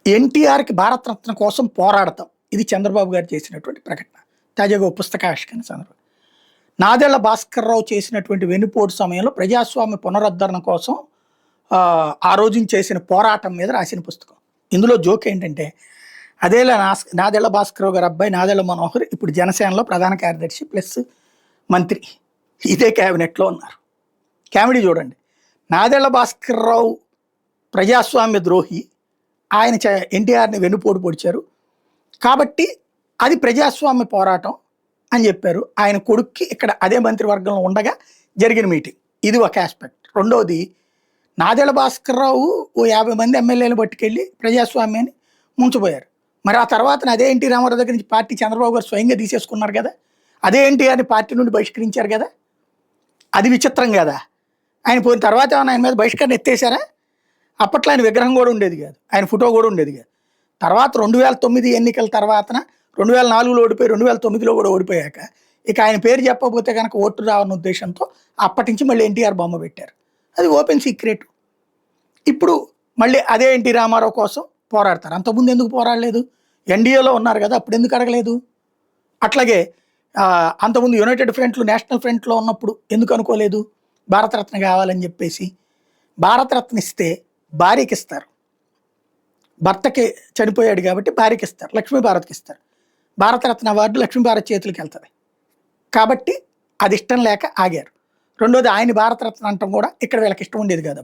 ఎన్టీఆర్కి భారతరత్న కోసం పోరాడతాం, ఇది చంద్రబాబు గారు చేసినటువంటి ప్రకటన. తాజాగా ఓ పుస్తకావిష్కరణ సందర్భంగా నాదెళ్ల భాస్కర్ రావు చేసినటువంటి వెన్నుపోటు సమయంలో ప్రజాస్వామ్య పునరుద్ధరణ కోసం ఆ రోజున చేసిన పోరాటం మీద రాసిన పుస్తకం. ఇందులో జోక్ ఏంటంటే, నాదెళ్ల భాస్కర్ రావు గారు అబ్బాయి నాదెళ్ల మనోహర్ ఇప్పుడు జనసేనలో ప్రధాన కార్యదర్శి ప్లస్ మంత్రి, ఇదే క్యాబినెట్లో ఉన్నారు. కామెడీ చూడండి. నాదెళ్ల భాస్కర్ రావు ప్రజాస్వామ్య ద్రోహి, ఆయన ఎన్టీఆర్ని వెన్నుపోటు పొడిచారు కాబట్టి అది ప్రజాస్వామ్య పోరాటం అని చెప్పారు. ఆయన కొడుక్కి ఇక్కడ అదే మంత్రివర్గంలో ఉండగా జరిగిన మీటింగ్, ఇది ఒక ఆస్పెక్ట్. రెండవది, నాదెళ్ల భాస్కర్ రావు ఓ 50 మంది ఎమ్మెల్యేలు పట్టుకెళ్ళి ప్రజాస్వామ్యాన్ని ముంచిపోయారు. మరి ఆ తర్వాత అదే ఎన్టీ రామారావు దగ్గర నుంచి పార్టీ చంద్రబాబు గారు స్వయంగా తీసేసుకున్నారు కదా, అదే ఎన్టీఆర్ని పార్టీ నుండి బహిష్కరించారు కదా, అది విచిత్రం కదా. ఆయన పోయిన తర్వాత ఏమైనా ఆయన మీద బహిష్కరణ ఎత్తేసారా? అప్పట్లో ఆయన విగ్రహం కూడా ఉండేది కాదు, ఆయన ఫోటో కూడా ఉండేది కాదు. తర్వాత 2009 ఎన్నికల తర్వాతన 2004లో ఓడిపోయి 2009లో కూడా ఓడిపోయాక ఇక ఆయన పేరు చెప్పకపోతే కనుక ఓటు రావన్న ఉద్దేశంతో అప్పటి నుంచి మళ్ళీ ఎన్టీఆర్ బొమ్మ పెట్టారు. అది ఓపెన్ సీక్రెట్. ఇప్పుడు మళ్ళీ అదే ఎన్టీ రామారావు కోసం పోరాడతారు. అంతకుముందు ఎందుకు పోరాడలేదు? ఎన్డీఏలో ఉన్నారు కదా, అప్పుడు ఎందుకు అడగలేదు? అట్లాగే అంతకుముందు యునైటెడ్ ఫ్రంట్లు నేషనల్ ఫ్రంట్లో ఉన్నప్పుడు ఎందుకు అనుకోలేదు భారతరత్న కావాలని చెప్పేసి? భారతరత్న ఇస్తే భార్యకి ఇస్తారు, భర్తకి చనిపోయాడు కాబట్టి భార్యకి ఇస్తారు, లక్ష్మీభారత్కి ఇస్తారు. భారతరత్న అవార్డు లక్ష్మీభారత్ చేతులకి వెళ్తుంది కాబట్టి అది ఇష్టం లేక ఆగారు. రెండోది, ఆయన భారతరత్న అంటాం కూడా ఇక్కడ వీళ్ళకి ఇష్టం ఉండేది కాదు.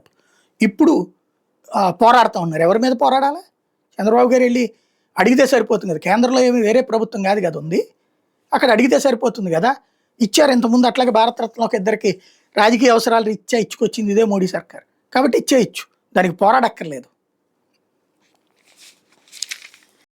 ఇప్పుడు పోరాడుతూ ఉన్నారు. ఎవరి మీద పోరాడాలా? చంద్రబాబు గారు వెళ్ళి అడిగితే సరిపోతుంది కదా, కేంద్రంలో ఏమి వేరే ప్రభుత్వం కాదు కదా ఉంది, అక్కడ అడిగితే సరిపోతుంది కదా. ఇచ్చారు ఇంతకుముందు, అట్లాగే భారతరత్న ఒక ఇద్దరికి రాజకీయ అవసరాలు ఇచ్చుకొచ్చింది ఇదే మోడీ సర్కార్, కాబట్టి ఇచ్చేయచ్చు, దానికి పోరాడక్కర్లేదు.